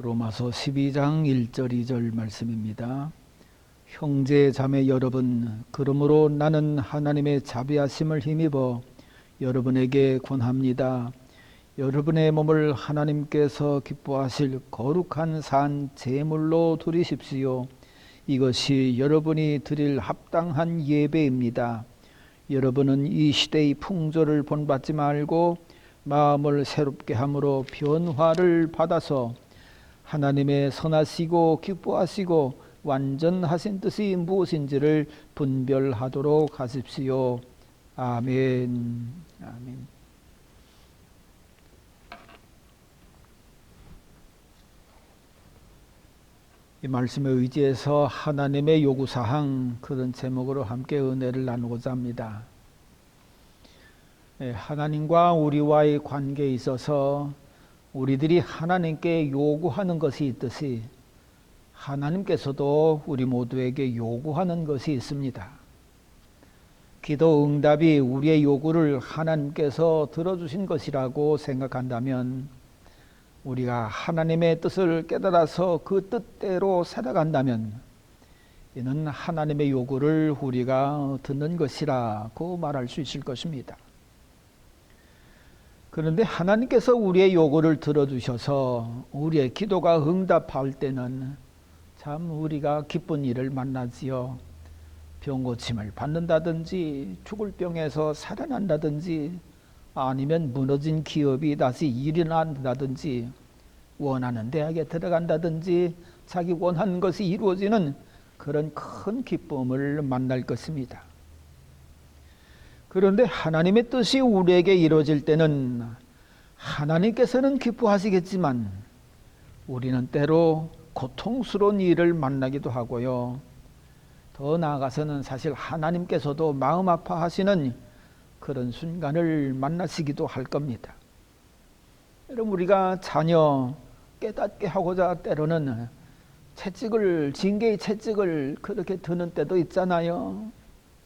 로마서 12장 1절 2절 말씀입니다. 형제 자매 여러분, 그러므로 나는 하나님의 자비하심을 힘입어 여러분에게 권합니다. 여러분의 몸을 하나님께서 기뻐하실 거룩한 산 제물로 드리십시오. 이것이 여러분이 드릴 합당한 예배입니다. 여러분은 이 시대의 풍조를 본받지 말고 마음을 새롭게 함으로 변화를 받아서 하나님의 선하시고 기뻐하시고 완전하신 뜻이 무엇인지를 분별하도록 하십시오. 아멘. 아멘. 이 말씀에 의지해서 하나님의 요구사항, 그런 제목으로 함께 은혜를 나누고자 합니다. 하나님과 우리와의 관계에 있어서 우리들이 하나님께 요구하는 것이 있듯이 하나님께서도 우리 모두에게 요구하는 것이 있습니다. 기도 응답이 우리의 요구를 하나님께서 들어주신 것이라고 생각한다면, 우리가 하나님의 뜻을 깨달아서 그 뜻대로 살아간다면 이는 하나님의 요구를 우리가 듣는 것이라고 말할 수 있을 것입니다. 그런데 하나님께서 우리의 요구를 들어주셔서 우리의 기도가 응답할 때는 참 우리가 기쁜 일을 만나지요. 병 고침을 받는다든지, 죽을 병에서 살아난다든지, 아니면 무너진 기업이 다시 일어난다든지, 원하는 대학에 들어간다든지, 자기 원하는 것이 이루어지는 그런 큰 기쁨을 만날 것입니다. 그런데 하나님의 뜻이 우리에게 이루어질 때는 하나님께서는 기뻐하시겠지만 우리는 때로 고통스러운 일을 만나기도 하고요. 더 나아가서는 사실 하나님께서도 마음 아파하시는 그런 순간을 만나시기도 할 겁니다. 여러분, 우리가 자녀 깨닫게 하고자 때로는 징계의 채찍을 그렇게 드는 때도 있잖아요.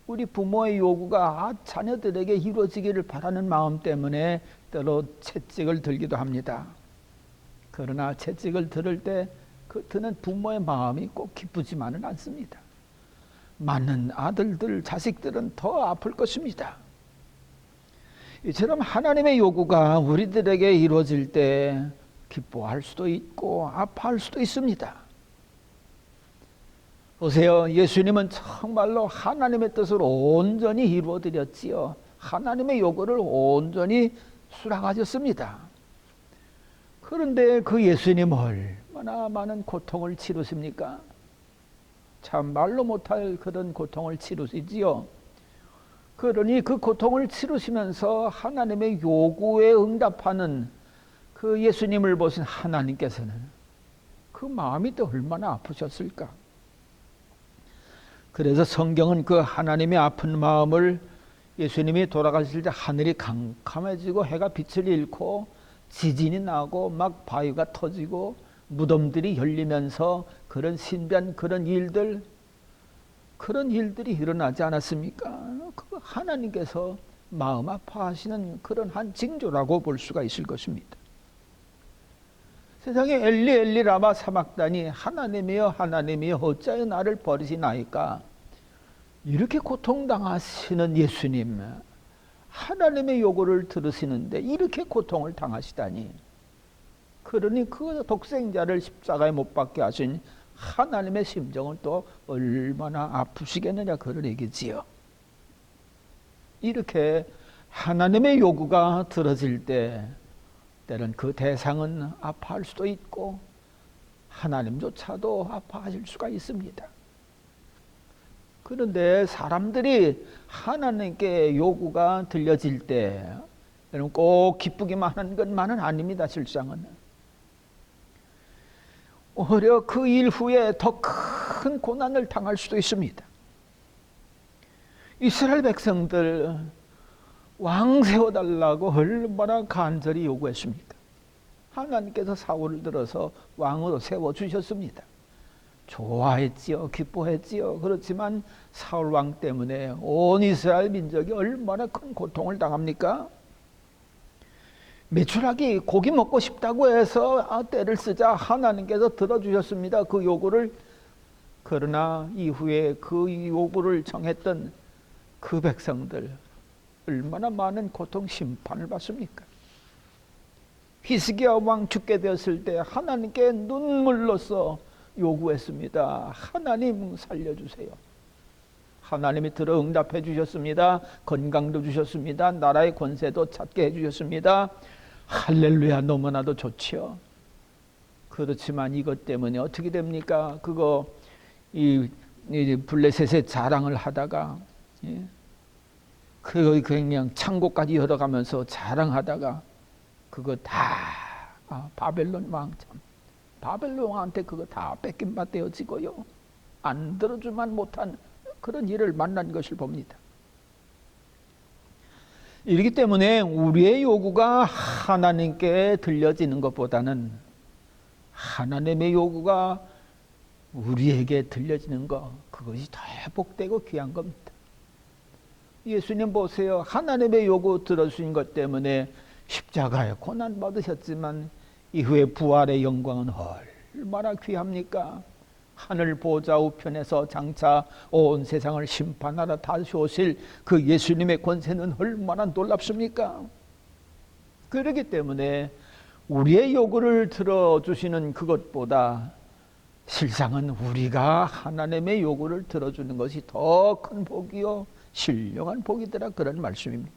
우리 부모의 요구가 자녀들에게 이루어지기를 바라는 마음 때문에 때로 채찍을 들기도 합니다. 그러나 채찍을 들을 때 그 드는 부모의 마음이 꼭 기쁘지만은 않습니다. 많은 아들들, 자식들은 더 아플 것입니다. 이처럼 하나님의 요구가 우리들에게 이루어질 때 기뻐할 수도 있고 아파할 수도 있습니다. 보세요. 예수님은 정말로 하나님의 뜻을 온전히 이루어드렸지요. 하나님의 요구를 온전히 수락하셨습니다. 그런데 그 예수님 얼마나 많은 고통을 치르십니까? 참 말로 못할 그런 고통을 치르시지요. 그러니 그 고통을 치르시면서 하나님의 요구에 응답하는 그 예수님을 보신 하나님께서는 그 마음이 또 얼마나 아프셨을까? 그래서 성경은 그 하나님의 아픈 마음을, 예수님이 돌아가실 때 하늘이 캄캄해지고 해가 빛을 잃고 지진이 나고 막 바위가 터지고 무덤들이 열리면서 그런 신비한 그런 일들이 일어나지 않았습니까? 그 하나님께서 마음 아파하시는 그런 한 징조라고 볼 수가 있을 것입니다. 세상에 엘리 엘리 라마 사막다니, 하나님이여 하나님이여 어찌하여 나를 버리시나이까? 이렇게 고통당하시는 예수님, 하나님의 요구를 들으시는데 이렇게 고통을 당하시다니. 그러니 그 독생자를 십자가에 못 박게 하신 하나님의 심정은 또 얼마나 아프시겠느냐, 그런 얘기지요. 이렇게 하나님의 요구가 들어질 때 때는 그 대상은 아파할 수도 있고 하나님조차도 아파하실 수가 있습니다. 그런데 사람들이 하나님께 요구가 들려질 때 여러분 꼭 기쁘기만 하는 것만은 아닙니다. 실상은 오히려 그 일 후에 더 큰 고난을 당할 수도 있습니다. 이스라엘 백성들 왕 세워달라고 얼마나 간절히 요구했습니까? 하나님께서 사울을 들어서 왕으로 세워주셨습니다. 좋아했지요. 기뻐했지요. 그렇지만 사울 왕 때문에 온 이스라엘 민족이 얼마나 큰 고통을 당합니까? 메추라기 고기 먹고 싶다고 해서 떼를 쓰자 하나님께서 들어주셨습니다. 그 요구를. 그러나 이후에 그 요구를 정했던 그 백성들 얼마나 많은 고통 심판을 받습니까? 히스기야 왕 죽게 되었을 때 하나님께 눈물로써 요구했습니다. 하나님 살려주세요. 하나님이 들어 응답해 주셨습니다. 건강도 주셨습니다. 나라의 권세도 찾게 해주셨습니다. 할렐루야, 너무나도 좋죠. 그렇지만 이것 때문에 어떻게 됩니까? 그거 이 블레셋의 자랑을 하다가, 그거 그냥 창고까지 열어가면서 자랑하다가 그거 다 바벨론 왕참, 바벨론 왕한테 그거 다 뺏긴 바 되어지고요. 안 들어주만 못한 그런 일을 만난 것을 봅니다. 이렇기 때문에 우리의 요구가 하나님께 들려지는 것보다는 하나님의 요구가 우리에게 들려지는 것, 그것이 더 복되고 귀한 겁니다. 예수님 보세요. 하나님의 요구 들어주신 것 때문에 십자가에 고난 받으셨지만 이후에 부활의 영광은 얼마나 귀합니까? 하늘 보좌 우편에서 장차 온 세상을 심판하러 다시 오실 그 예수님의 권세는 얼마나 놀랍습니까? 그렇기 때문에 우리의 요구를 들어주시는 그것보다 실상은 우리가 하나님의 요구를 들어주는 것이 더 큰 복이요 신령한 복이더라, 그런 말씀입니다.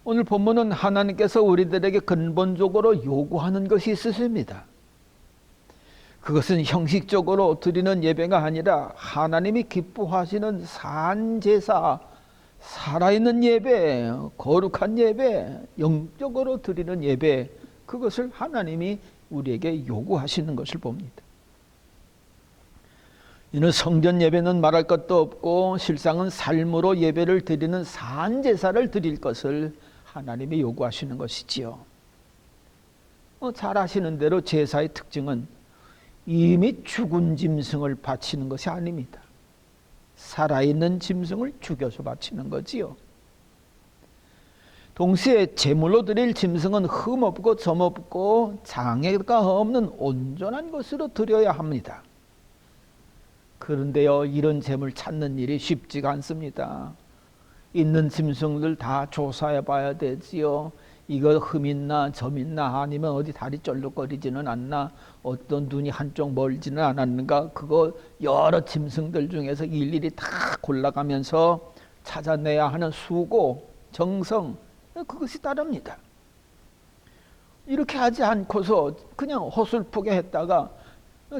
오늘 본문은 하나님께서 우리들에게 근본적으로 요구하는 것이 있으십니다. 그것은 형식적으로 드리는 예배가 아니라 하나님이 기뻐하시는 산제사, 살아있는 예배, 거룩한 예배, 영적으로 드리는 예배, 그것을 하나님이 우리에게 요구하시는 것을 봅니다. 이는 성전 예배는 말할 것도 없고 실상은 삶으로 예배를 드리는 산제사를 드릴 것을 하나님이 요구하시는 것이지요. 잘 아시는 대로 제사의 특징은 이미 죽은 짐승을 바치는 것이 아닙니다. 살아있는 짐승을 죽여서 바치는 거지요. 동시에 제물로 드릴 짐승은 흠없고 점없고 장애가 없는 온전한 것으로 드려야 합니다. 그런데요, 이런 제물 찾는 일이 쉽지가 않습니다. 있는 짐승들 다 조사해 봐야 되지요. 이거 흠 있나 점 있나, 아니면 어디 다리 쩔룩거리지는 않나, 어떤 눈이 한쪽 멀지는 않았는가, 그거 여러 짐승들 중에서 일일이 다 골라가면서 찾아내야 하는 수고, 정성, 그것이 따릅니다. 이렇게 하지 않고서 그냥 허술프게 했다가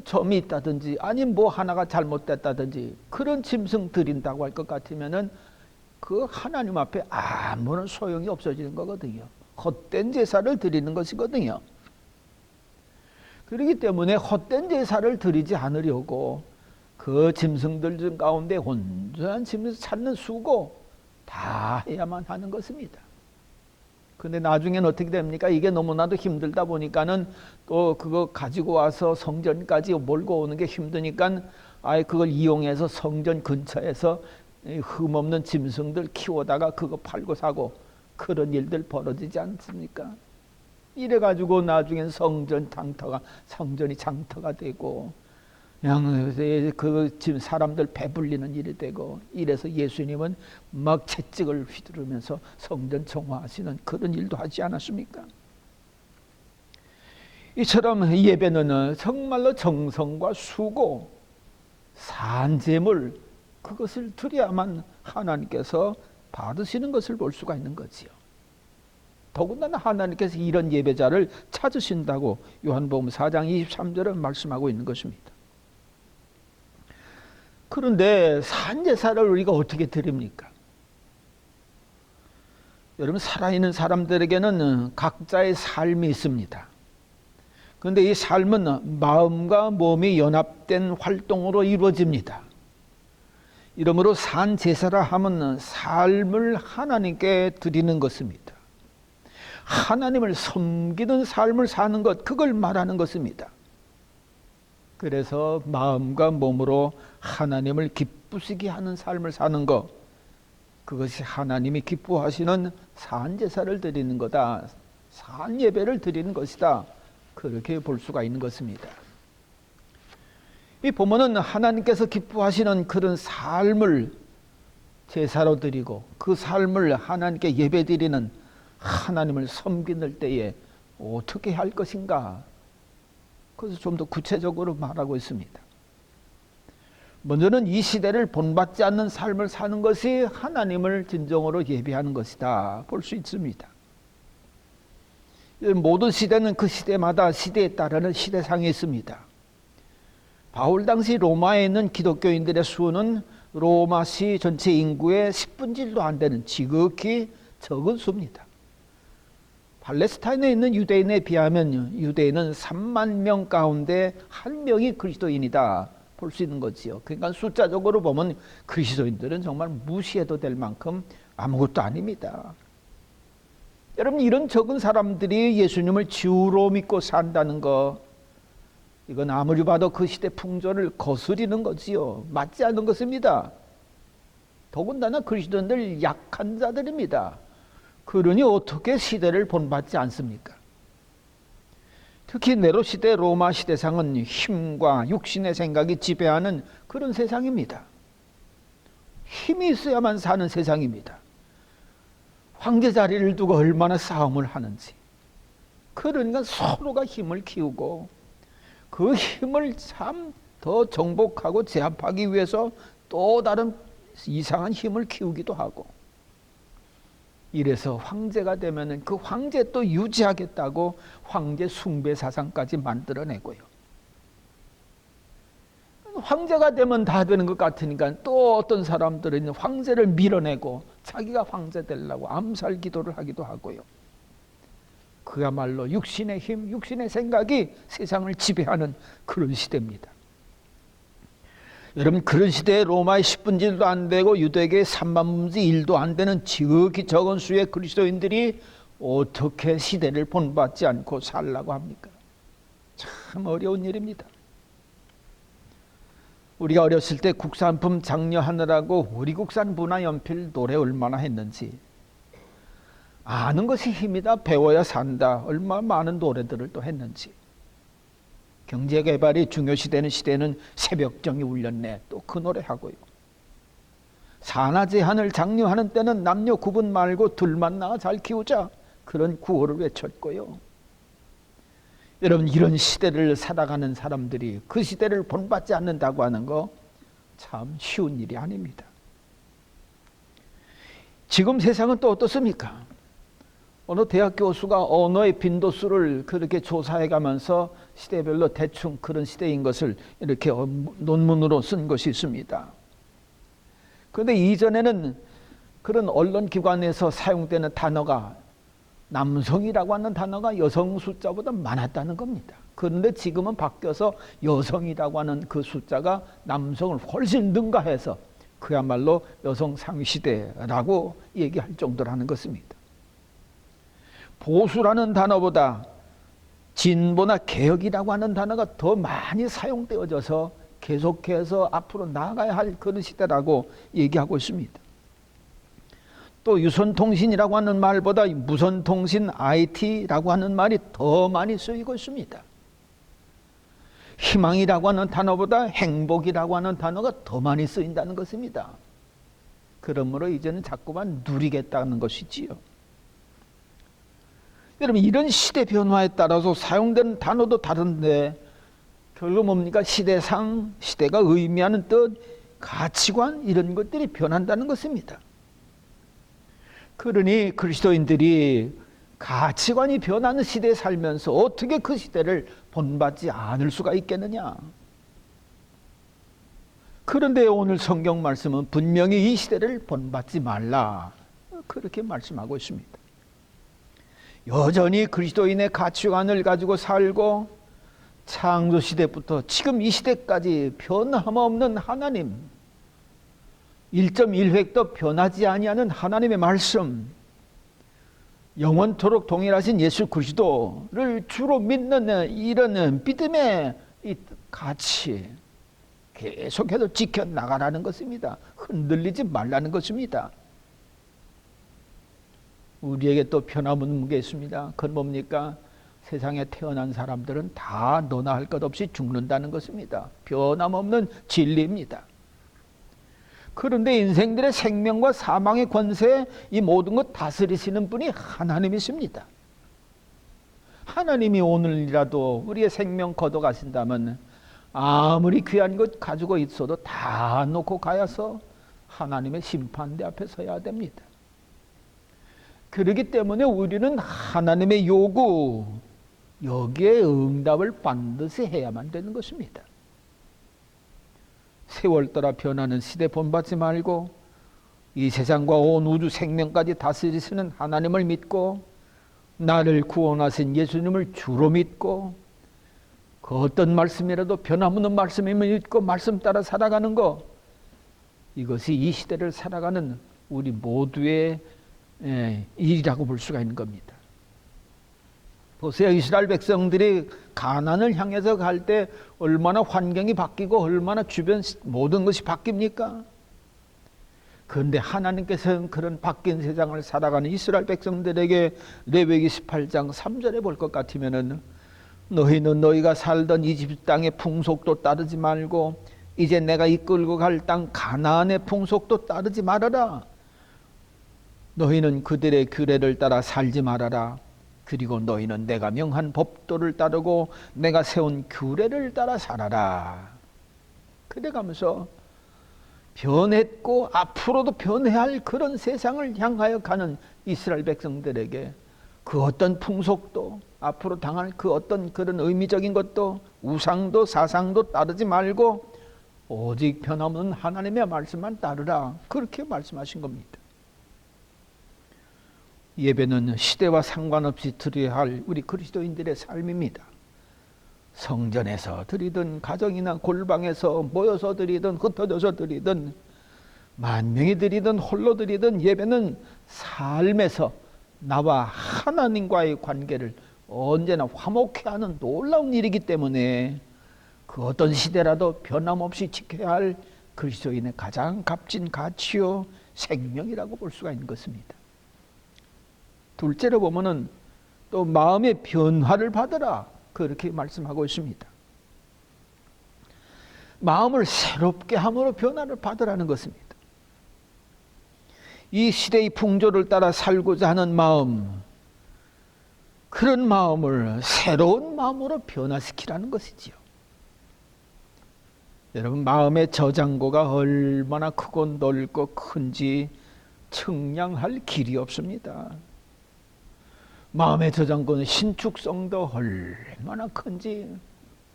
점이 있다든지 아니면 뭐 하나가 잘못됐다든지 그런 짐승 드린다고 할 것 같으면은 그 하나님 앞에 아무런 소용이 없어지는 거거든요. 헛된 제사를 드리는 것이거든요. 그렇기 때문에 헛된 제사를 드리지 않으려고 그 짐승들 중 가운데 온전한 짐승을 찾는 수고 다 해야만 하는 것입니다. 근데 나중에는 어떻게 됩니까? 이게 너무나도 힘들다 보니까는 또 그거 가지고 와서 성전까지 몰고 오는 게 힘드니까 아예 그걸 이용해서 성전 근처에서 흠없는 짐승들 키우다가 그거 팔고 사고 그런 일들 벌어지지 않습니까? 이래가지고 나중엔 성전이 장터가 되고 그냥 그 지금 사람들 배불리는 일이 되고, 이래서 예수님은 막 채찍을 휘두르면서 성전 정화하시는 그런 일도 하지 않았습니까? 이처럼 예배는 정말로 정성과 수고, 산재물, 그것을 드려야만 하나님께서 받으시는 것을 볼 수가 있는 거지요. 더군다나 하나님께서 이런 예배자를 찾으신다고 요한복음 4장 23절은 말씀하고 있는 것입니다. 그런데 산제사를 우리가 어떻게 드립니까? 여러분, 살아있는 사람들에게는 각자의 삶이 있습니다. 그런데 이 삶은 마음과 몸이 연합된 활동으로 이루어집니다. 이러므로 산제사라 하면 삶을 하나님께 드리는 것입니다. 하나님을 섬기는 삶을 사는 것, 그걸 말하는 것입니다. 그래서 마음과 몸으로 하나님을 기쁘시게 하는 삶을 사는 것, 그것이 하나님이 기뻐하시는 산제사를 드리는 거다. 산예배를 드리는 것이다. 그렇게 볼 수가 있는 것입니다. 이 본문은 하나님께서 기뻐하시는 그런 삶을 제사로 드리고 그 삶을 하나님께 예배드리는 하나님을 섬기는 때에 어떻게 할 것인가, 그래서 좀 더 구체적으로 말하고 있습니다. 먼저는 이 시대를 본받지 않는 삶을 사는 것이 하나님을 진정으로 예배하는 것이다 볼 수 있습니다. 모든 시대는 그 시대마다 시대에 따르는 시대상이 있습니다. 바울 당시 로마에 있는 기독교인들의 수는 로마시 전체 인구의 10분의 1도 안 되는 지극히 적은 수입니다. 팔레스타인에 있는 유대인에 비하면 유대인은 3만 명 가운데 1명이 그리스도인이다 볼 수 있는 거지요. 그러니까 숫자적으로 보면 그리스도인들은 정말 무시해도 될 만큼 아무것도 아닙니다. 여러분, 이런 적은 사람들이 예수님을 주로 믿고 산다는 거, 이건 아무리 봐도 그 시대 풍조를 거스리는 거지요. 맞지 않는 것입니다. 더군다나 그리스도인들 약한 자들입니다. 그러니 어떻게 시대를 본받지 않습니까? 특히 네로 시대 로마 시대상은 힘과 육신의 생각이 지배하는 그런 세상입니다. 힘이 있어야만 사는 세상입니다. 황제 자리를 두고 얼마나 싸움을 하는지. 그러니까 서로가 힘을 키우고 그 힘을 참 더 정복하고 제압하기 위해서 또 다른 이상한 힘을 키우기도 하고, 이래서 황제가 되면은 그 황제 또 유지하겠다고 황제 숭배 사상까지 만들어내고요. 황제가 되면 다 되는 것 같으니까 또 어떤 사람들은 황제를 밀어내고 자기가 황제 되려고 암살 기도를 하기도 하고요. 그야말로 육신의 힘, 육신의 생각이 세상을 지배하는 그런 시대입니다. 여러분, 그런 시대에 로마의 10분의 1도 안 되고 유대계의 3분의 1도 안 되는 지극히 적은 수의 그리스도인들이 어떻게 시대를 본받지 않고 살라고 합니까? 참 어려운 일입니다. 우리가 어렸을 때 국산품 장려하느라고 우리 국산 문화연필 노래 얼마나 했는지, 아는 것이 힘이다, 배워야 산다, 얼마나 많은 노래들을 또 했는지. 경제개발이 중요시되는 시대는 새벽정이 울렸네, 또 그 노래 하고요. 산하 제한을 장려하는 때는 남녀 구분 말고 둘만 낳아 잘 키우자, 그런 구호를 외쳤고요. 여러분, 이런 시대를 살아가는 사람들이 그 시대를 본받지 않는다고 하는 거 참 쉬운 일이 아닙니다. 지금 세상은 또 어떻습니까? 어느 대학 교수가 언어의 빈도수를 그렇게 조사해 가면서 시대별로 대충 그런 시대인 것을 이렇게 논문으로 쓴 것이 있습니다. 그런데 이전에는 그런 언론기관에서 사용되는 단어가, 남성이라고 하는 단어가 여성 숫자보다 많았다는 겁니다. 그런데 지금은 바뀌어서 여성이라고 하는 그 숫자가 남성을 훨씬 능가해서 그야말로 여성 상시대라고 얘기할 정도라는 것입니다. 보수라는 단어보다 진보나 개혁이라고 하는 단어가 더 많이 사용되어져서 계속해서 앞으로 나아가야 할 그런 시대라고 얘기하고 있습니다. 또 유선통신이라고 하는 말보다 무선통신 IT라고 하는 말이 더 많이 쓰이고 있습니다. 희망이라고 하는 단어보다 행복이라고 하는 단어가 더 많이 쓰인다는 것입니다. 그러므로 이제는 자꾸만 누리겠다는 것이지요. 여러분, 이런 시대 변화에 따라서 사용되는 단어도 다른데 결국 뭡니까? 시대상, 시대가 의미하는 뜻, 가치관, 이런 것들이 변한다는 것입니다. 그러니 그리스도인들이 가치관이 변하는 시대에 살면서 어떻게 그 시대를 본받지 않을 수가 있겠느냐? 그런데 오늘 성경 말씀은 분명히 이 시대를 본받지 말라, 그렇게 말씀하고 있습니다. 여전히 그리스도인의 가치관을 가지고 살고 창조시대부터 지금 이 시대까지 변함없는 하나님, 1.1획도 변하지 아니하는 하나님의 말씀, 영원토록 동일하신 예수 그리스도를 주로 믿는 이런 믿음의 이 가치 계속해서 지켜나가라는 것입니다. 흔들리지 말라는 것입니다. 우리에게 또 변함없는 게 있습니다. 그건 뭡니까? 세상에 태어난 사람들은 다 너나 할 것 없이 죽는다는 것입니다. 변함없는 진리입니다. 그런데 인생들의 생명과 사망의 권세, 이 모든 것 다스리시는 분이 하나님이십니다. 하나님이 오늘이라도 우리의 생명 걷어가신다면 아무리 귀한 것 가지고 있어도 다 놓고 가야서 하나님의 심판대 앞에 서야 됩니다. 그렇기 때문에 우리는 하나님의 요구, 여기에 응답을 반드시 해야만 되는 것입니다. 세월 따라 변하는 시대 본받지 말고 이 세상과 온 우주 생명까지 다스리시는 하나님을 믿고 나를 구원하신 예수님을 주로 믿고 그 어떤 말씀이라도 변함없는 말씀임을 믿고 말씀 따라 살아가는 것, 이것이 이 시대를 살아가는 우리 모두의 일이라고 볼 수가 있는 겁니다. 보세요. 이스라엘 백성들이 가나안을 향해서 갈 때 얼마나 환경이 바뀌고 얼마나 주변 모든 것이 바뀝니까? 그런데 하나님께서는 그런 바뀐 세상을 살아가는 이스라엘 백성들에게 레위기 18장 3절에 볼 것 같으면은 너희는 너희가 살던 이집트 땅의 풍속도 따르지 말고 이제 내가 이끌고 갈 땅 가나안의 풍속도 따르지 말아라. 너희는 그들의 규례를 따라 살지 말아라. 그리고 너희는 내가 명한 법도를 따르고 내가 세운 규례를 따라 살아라. 그래가면서 변했고 앞으로도 변해야 할 그런 세상을 향하여 가는 이스라엘 백성들에게 그 어떤 풍속도 앞으로 당할 그 어떤 그런 의미적인 것도 우상도 사상도 따르지 말고 오직 변함없는 하나님의 말씀만 따르라. 그렇게 말씀하신 겁니다. 예배는 시대와 상관없이 드려야 할 우리 그리스도인들의 삶입니다. 성전에서 드리든 가정이나 골방에서 모여서 드리든 흩어져서 드리든 만명이 드리든 홀로 드리든 예배는 삶에서 나와 하나님과의 관계를 언제나 화목케 하는 놀라운 일이기 때문에 그 어떤 시대라도 변함없이 지켜야 할 그리스도인의 가장 값진 가치요 생명이라고 볼 수가 있는 것입니다. 둘째로 보면은 또 마음의 변화를 받으라, 그렇게 말씀하고 있습니다. 마음을 새롭게 함으로 변화를 받으라는 것입니다. 이 시대의 풍조를 따라 살고자 하는 마음, 그런 마음을 새로운 마음으로 변화시키라는 것이지요. 여러분, 마음의 저장고가 얼마나 크고 넓고 큰지 측량할 길이 없습니다. 마음의 저장고는 신축성도 얼마나 큰지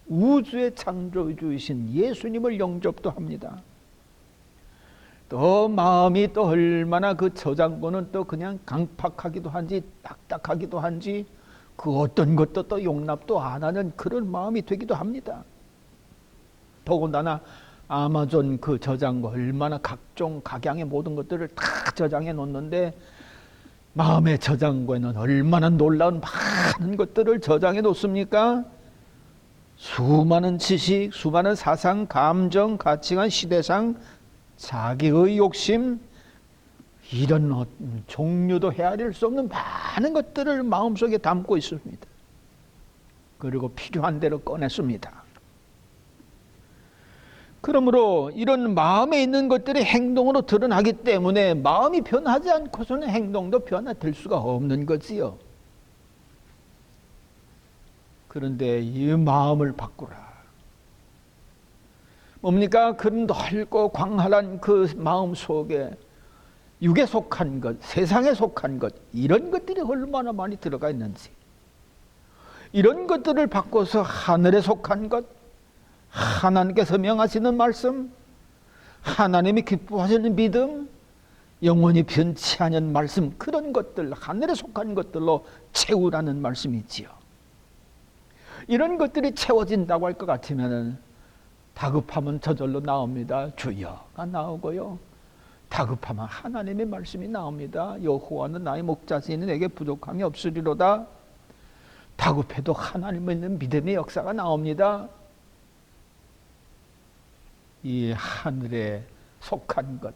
우주의 창조주이신 예수님을 영접도 합니다. 또 마음이 또 얼마나 그 저장고는 또 그냥 강팍하기도 한지 딱딱하기도 한지 그 어떤 것도 또 용납도 안 하는 그런 마음이 되기도 합니다. 더군다나 아마존 그 저장고 얼마나 각종 각양의 모든 것들을 다 저장해 놓는데 마음의 저장고에는 얼마나 놀라운 많은 것들을 저장해 놓습니까? 수많은 지식, 수많은 사상, 감정, 가치관, 시대상, 자기의 욕심, 이런 종류도 헤아릴 수 없는 많은 것들을 마음속에 담고 있습니다. 그리고 필요한 대로 꺼냈습니다. 그러므로 이런 마음에 있는 것들이 행동으로 드러나기 때문에 마음이 변하지 않고서는 행동도 변화될 수가 없는 거지요. 그런데 이 마음을 바꾸라. 뭡니까? 그 넓고 광활한 그 마음 속에 육에 속한 것, 세상에 속한 것, 이런 것들이 얼마나 많이 들어가 있는지, 이런 것들을 바꿔서 하늘에 속한 것, 하나님께서 명하시는 말씀, 하나님이 기뻐하시는 믿음, 영원히 변치 않은 말씀, 그런 것들, 하늘에 속한 것들로 채우라는 말씀이지요. 이런 것들이 채워진다고 할 것 같으면 다급하면 저절로 나옵니다. 주여가 나오고요. 다급하면 하나님의 말씀이 나옵니다. 여호와는 나의 목자시니 내게 부족함이 없으리로다. 다급해도 하나님을 믿는 믿음의 역사가 나옵니다. 이 하늘에 속한 것,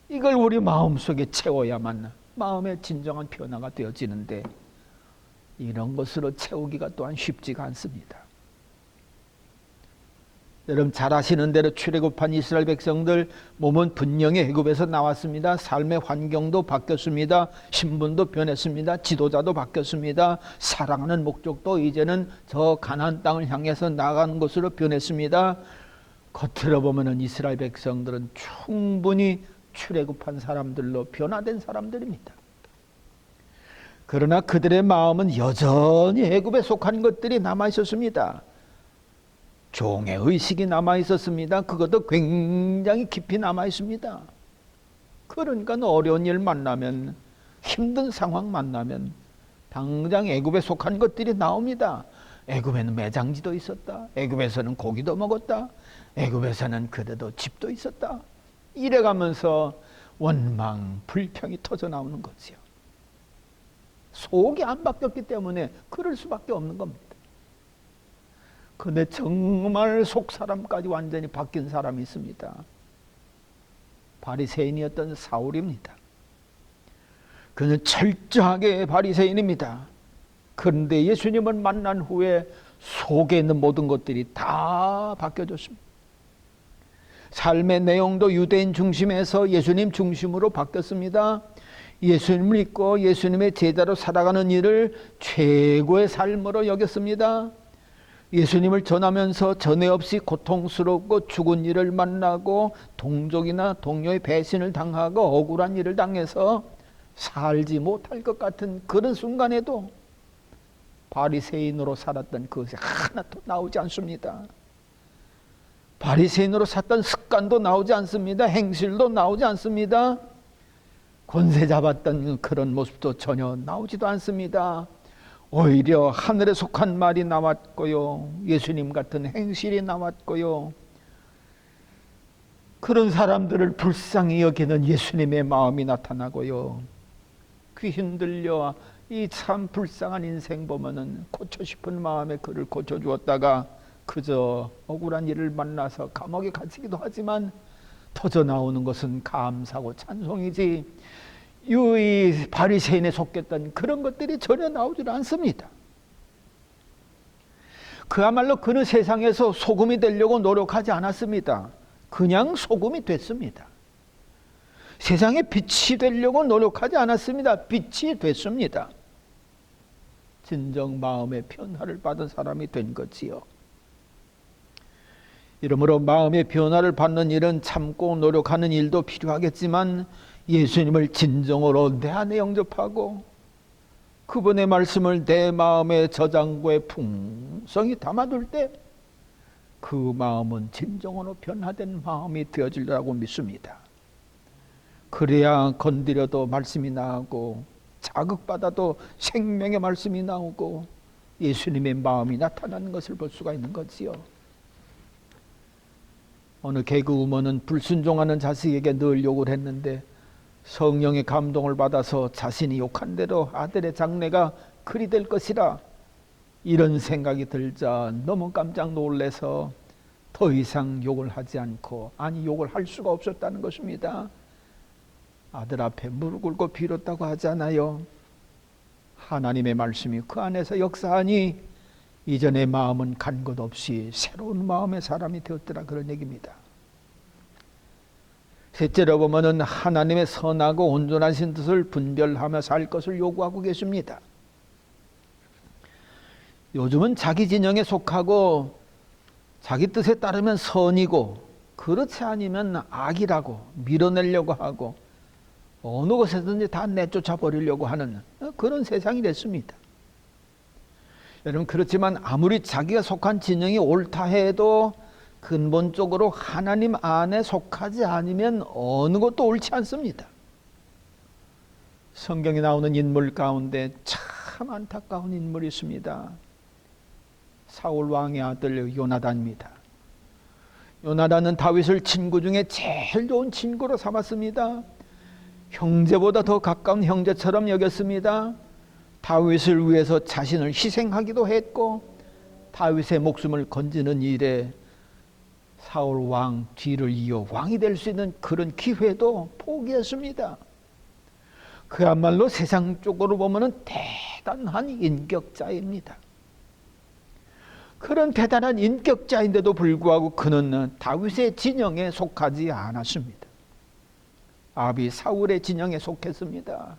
이걸 우리 마음속에 채워야만 마음의 진정한 변화가 되어지는데 이런 것으로 채우기가 또한 쉽지가 않습니다. 여러분 잘 아시는 대로 출애굽한 이스라엘 백성들 몸은 분명히 애굽에서 나왔습니다. 삶의 환경도 바뀌었습니다. 신분도 변했습니다. 지도자도 바뀌었습니다. 사랑하는 목적도 이제는 저 가나안 땅을 향해서 나가는 것으로 변했습니다. 겉으로 보면은 이스라엘 백성들은 충분히 출애굽한 사람들로 변화된 사람들입니다. 그러나 그들의 마음은 여전히 애굽에 속한 것들이 남아 있었습니다. 종의 의식이 남아 있었습니다. 그것도 굉장히 깊이 남아 있습니다. 그러니까 어려운 일 만나면, 힘든 상황 만나면 당장 애굽에 속한 것들이 나옵니다. 애굽에는 매장지도 있었다. 애굽에서는 고기도 먹었다. 애굽에서는 그래도 집도 있었다. 이래가면서 원망, 불평이 터져 나오는 거지요. 속이 안 바뀌었기 때문에 그럴 수밖에 없는 겁니다. 근데 정말 속 사람까지 완전히 바뀐 사람이 있습니다. 바리새인이었던 사울입니다. 그는 철저하게 바리새인입니다. 그런데 예수님을 만난 후에 속에 있는 모든 것들이 다 바뀌어졌습니다. 삶의 내용도 유대인 중심에서 예수님 중심으로 바뀌었습니다. 예수님을 믿고 예수님의 제자로 살아가는 일을 최고의 삶으로 여겼습니다. 예수님을 전하면서 전에 없이 고통스럽고 죽은 일을 만나고 동족이나 동료의 배신을 당하고 억울한 일을 당해서 살지 못할 것 같은 그런 순간에도 바리새인으로 살았던 그것이 하나도 나오지 않습니다. 바리새인으로 살던 습관도 나오지 않습니다. 행실도 나오지 않습니다. 권세 잡았던 그런 모습도 전혀 나오지도 않습니다. 오히려 하늘에 속한 말이 나왔고요. 예수님 같은 행실이 나왔고요. 그런 사람들을 불쌍히 여기는 예수님의 마음이 나타나고요. 그 흔들려 이 참 불쌍한 인생 보면은 고쳐 싶은 마음에 그를 고쳐주었다가 그저 억울한 일을 만나서 감옥에 갇히기도 하지만 터져 나오는 것은 감사고 찬송이지 이 바리새인에 속했던 그런 것들이 전혀 나오질 않습니다. 그야말로 그는 세상에서 소금이 되려고 노력하지 않았습니다. 그냥 소금이 됐습니다. 세상에 빛이 되려고 노력하지 않았습니다. 빛이 됐습니다. 진정 마음의 변화를 받은 사람이 된 거지요. 이러므로 마음의 변화를 받는 일은 참고 노력하는 일도 필요하겠지만 예수님을 진정으로 내 안에 영접하고 그분의 말씀을 내 마음의 저장고에 풍성히 담아둘 때 그 마음은 진정으로 변화된 마음이 되어지리라고 믿습니다. 그래야 건드려도 말씀이 나오고 자극받아도 생명의 말씀이 나오고 예수님의 마음이 나타나는 것을 볼 수가 있는 거지요. 어느 개그우먼은 불순종하는 자식에게 늘 욕을 했는데 성령의 감동을 받아서 자신이 욕한 대로 아들의 장래가 그리 될 것이라 이런 생각이 들자 너무 깜짝 놀라서 더 이상 욕을 하지 않고 아니 욕을 할 수가 없었다는 것입니다. 아들 앞에 무릎 꿇고 빌었다고 하잖아요. 하나님의 말씀이 그 안에서 역사하니 이전의 마음은 간 것 없이 새로운 마음의 사람이 되었더라 그런 얘기입니다. 셋째로 보면은 하나님의 선하고 온전하신 뜻을 분별하며 살 것을 요구하고 계십니다. 요즘은 자기 진영에 속하고 자기 뜻에 따르면 선이고 그렇지 않으면 악이라고 밀어내려고 하고 어느 곳에든지 다 내쫓아 버리려고 하는 그런 세상이 됐습니다. 여러분 그렇지만 아무리 자기가 속한 진영이 옳다 해도 근본적으로 하나님 안에 속하지 않으면 어느 것도 옳지 않습니다. 성경에 나오는 인물 가운데 참 안타까운 인물이 있습니다. 사울 왕의 아들 요나단입니다. 요나단은 다윗을 친구 중에 제일 좋은 친구로 삼았습니다. 형제보다 더 가까운 형제처럼 여겼습니다. 다윗을 위해서 자신을 희생하기도 했고 다윗의 목숨을 건지는 일에 사울 왕 뒤를 이어 왕이 될 수 있는 그런 기회도 포기했습니다. 그야말로 세상 쪽으로 보면 대단한 인격자입니다. 그런 대단한 인격자인데도 불구하고 그는 다윗의 진영에 속하지 않았습니다. 아비 사울의 진영에 속했습니다.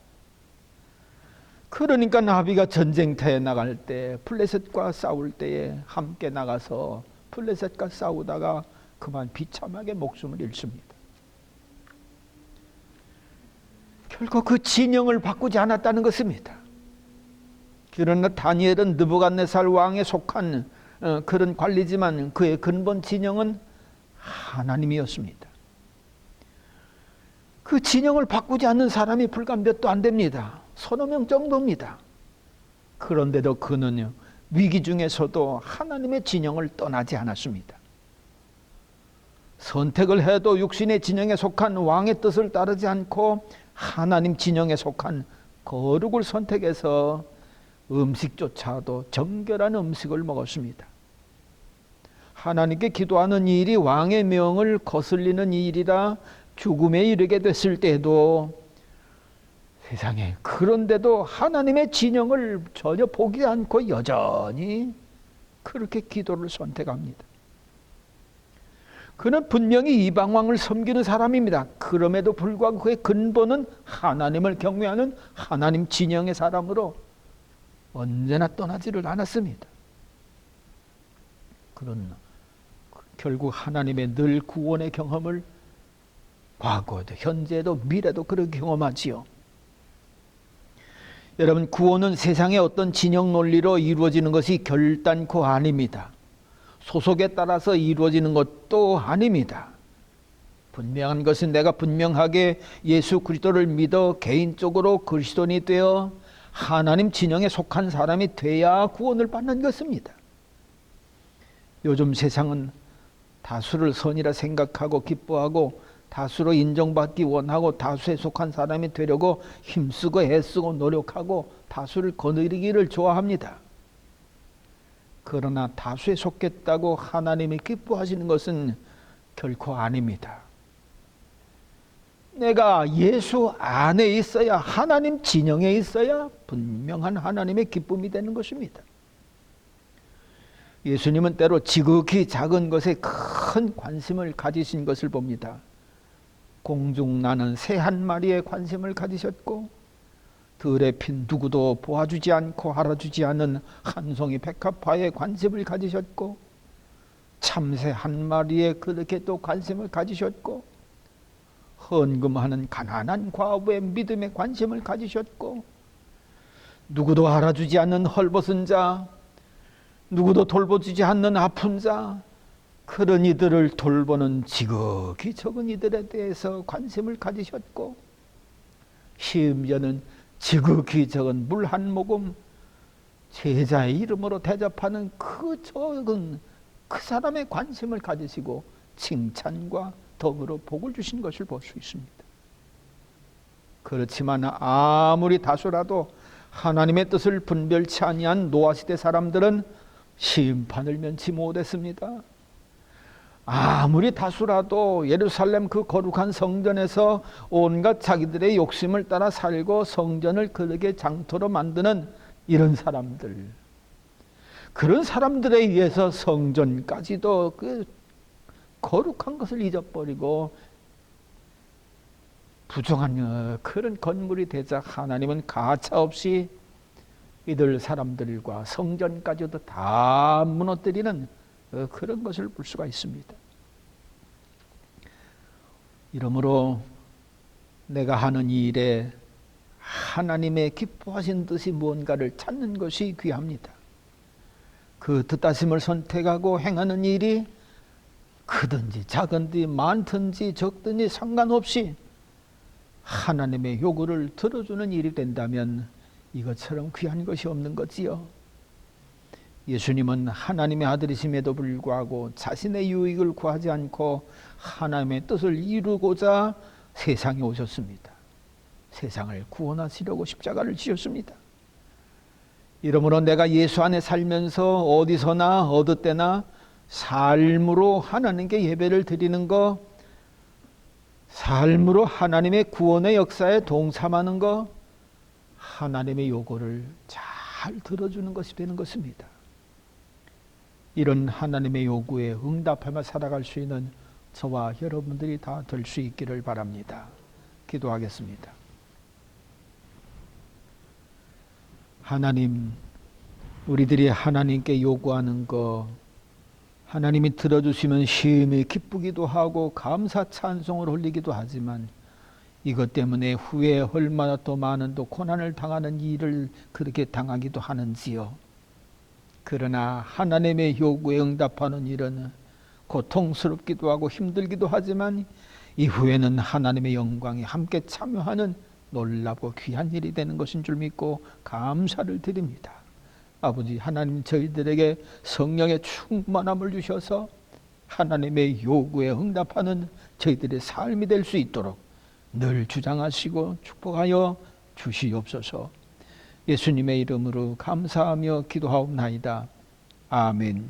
그러니까 나비가 전쟁터에 나갈 때 블레셋과 싸울 때에 함께 나가서 블레셋과 싸우다가 그만 비참하게 목숨을 잃습니다. 결코 그 진영을 바꾸지 않았다는 것입니다. 그러나 다니엘은 느부갓네살 왕에 속한 그런 관리지만 그의 근본 진영은 하나님이었습니다. 그 진영을 바꾸지 않는 사람이 불과 몇도 안 됩니다. 서너 명 정도입니다. 그런데도 그는요, 위기 중에서도 하나님의 진영을 떠나지 않았습니다. 선택을 해도 육신의 진영에 속한 왕의 뜻을 따르지 않고 하나님 진영에 속한 거룩을 선택해서 음식조차도 정결한 음식을 먹었습니다. 하나님께 기도하는 일이 왕의 명을 거슬리는 일이라 죽음에 이르게 됐을 때에도 세상에, 그런데도 하나님의 진영을 전혀 포기 않고 여전히 그렇게 기도를 선택합니다. 그는 분명히 이방왕을 섬기는 사람입니다. 그럼에도 불구하고 그의 근본은 하나님을 경외하는 하나님 진영의 사람으로 언제나 떠나지를 않았습니다. 그러나 결국 하나님의 늘 구원의 경험을 과거에도 현재에도 미래도 그렇게 경험하지요. 여러분, 구원은 세상의 어떤 진영 논리로 이루어지는 것이 결단코 아닙니다. 소속에 따라서 이루어지는 것도 아닙니다. 분명한 것은 내가 분명하게 예수 그리스도를 믿어 개인적으로 그리스도인이 되어 하나님 진영에 속한 사람이 돼야 구원을 받는 것입니다. 요즘 세상은 다수를 선이라 생각하고 기뻐하고 다수로 인정받기 원하고 다수에 속한 사람이 되려고 힘쓰고 애쓰고 노력하고 다수를 거느리기를 좋아합니다. 그러나 다수에 속겠다고 하나님이 기뻐하시는 것은 결코 아닙니다. 내가 예수 안에 있어야, 하나님 진영에 있어야 분명한 하나님의 기쁨이 되는 것입니다. 예수님은 때로 지극히 작은 것에 큰 관심을 가지신 것을 봅니다. 공중 나는 새 한 마리에 관심을 가지셨고 들에 핀 누구도 보아주지 않고 알아주지 않은 한 송이 백합화에 관심을 가지셨고 참새 한 마리에 그렇게 또 관심을 가지셨고 헌금하는 가난한 과부의 믿음에 관심을 가지셨고 누구도 알아주지 않는 헐벗은 자, 누구도 돌보주지 않는 아픈 자, 그런 이들을 돌보는 지극히 적은 이들에 대해서 관심을 가지셨고 심지어는 지극히 적은 물 한 모금 제자의 이름으로 대접하는 그 적은 그 사람의 관심을 가지시고 칭찬과 덕으로 복을 주신 것을 볼 수 있습니다. 그렇지만 아무리 다수라도 하나님의 뜻을 분별치 아니한 노아시대 사람들은 심판을 면치 못했습니다. 아무리 다수라도 예루살렘 그 거룩한 성전에서 온갖 자기들의 욕심을 따라 살고 성전을 그렇게 장터로 만드는 이런 사람들, 그런 사람들에 의해서 성전까지도 그 거룩한 것을 잊어버리고 부정한 그런 건물이 되자 하나님은 가차없이 이들 사람들과 성전까지도 다 무너뜨리는 그런 것을 볼 수가 있습니다. 이러므로 내가 하는 이 일에 하나님의 기뻐하신 뜻이 무언가를 찾는 것이 귀합니다. 그 뜻하심을 선택하고 행하는 일이 크든지 작은지 많든지 적든지 상관없이 하나님의 요구를 들어주는 일이 된다면 이것처럼 귀한 것이 없는 거지요. 예수님은 하나님의 아들이심에도 불구하고 자신의 유익을 구하지 않고 하나님의 뜻을 이루고자 세상에 오셨습니다. 세상을 구원하시려고 십자가를 지셨습니다. 이러므로 내가 예수 안에 살면서 어디서나 어느 때나 삶으로 하나님께 예배를 드리는 것, 삶으로 하나님의 구원의 역사에 동참하는 것, 하나님의 요구를 잘 들어주는 것이 되는 것입니다. 이런 하나님의 요구에 응답하며 살아갈 수 있는 저와 여러분들이 다 될 수 있기를 바랍니다. 기도하겠습니다. 하나님, 우리들이 하나님께 요구하는 거 하나님이 들어주시면 심히 기쁘기도 하고 감사 찬송을 올리기도 하지만 이것 때문에 후에 얼마나 더 많은 또 고난을 당하는 일을 그렇게 당하기도 하는지요. 그러나 하나님의 요구에 응답하는 일은 고통스럽기도 하고 힘들기도 하지만 이후에는 하나님의 영광에 함께 참여하는 놀랍고 귀한 일이 되는 것인 줄 믿고 감사를 드립니다. 아버지 하나님, 저희들에게 성령의 충만함을 주셔서 하나님의 요구에 응답하는 저희들의 삶이 될 수 있도록 늘 주장하시고 축복하여 주시옵소서. 예수님의 이름으로 감사하며 기도하옵나이다. 아멘.